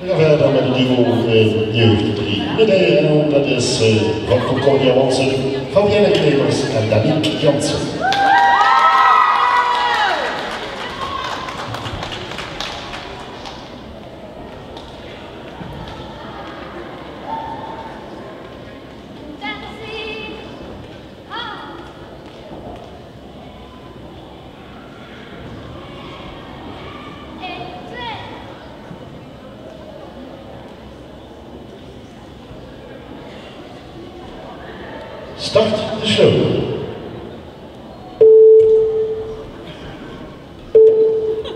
We gaan verder met het duo jeugd 3 midden en dat is van Concordia Wansen, Fabienne Kremers en Daniek Jansen. Start de show.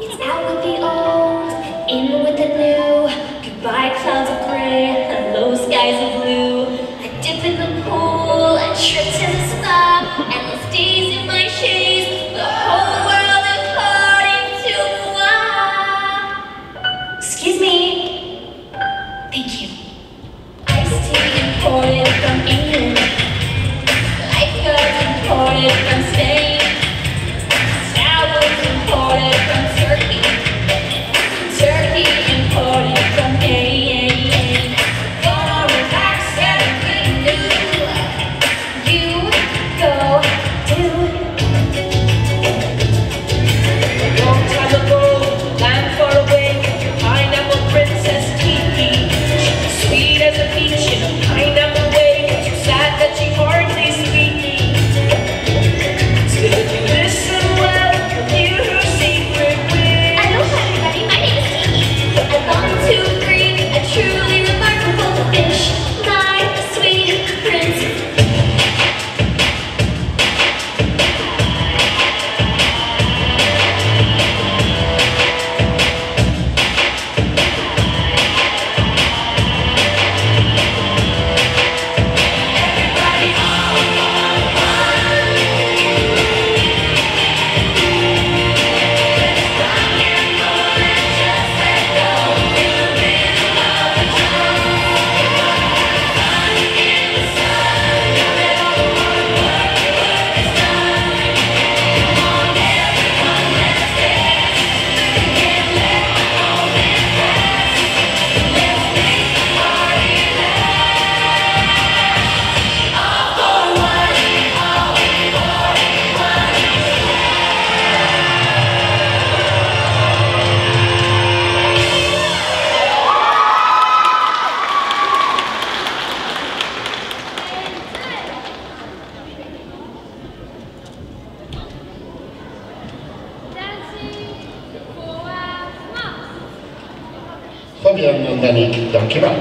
It's out with the old, in with the new. Goodbye clouds of gray, hello skies of blue. I dip in the pool and trip to the spa. Endless days in my shades, the whole world according to moi. Excuse me. Thank you. Iced tea imported from England. Imported from Spain, sours imported from Turkey, turkey imported from Maine. Gonna relax and renew. You go do. A long time ago, land far away, pineapple princess Kiki. Sweet as a peach in a pineapple way, too sad that she hardly speaks. Fabienne en Daniek, dankjewel.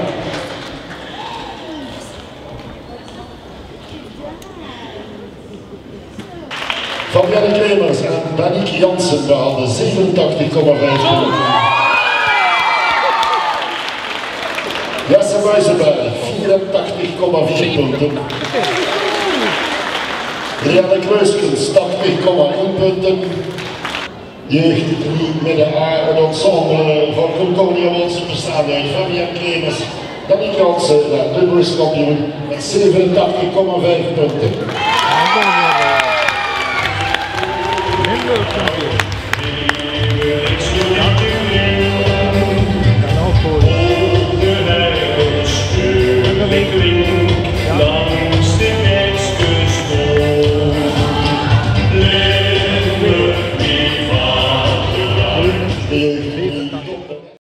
Fabienne Kremers en Daniek Jansen behaalden 87,5 punten. Jesse Buizenberg 84,4 punten. Rianne Kreuskens 80,1 punten. Jeugd 3 midden A, een ensemble van Concordia Wansen bestaande uit Fabienne Kremers, Daniek Jansen, de Dubbels kampioen met 87,5 punten.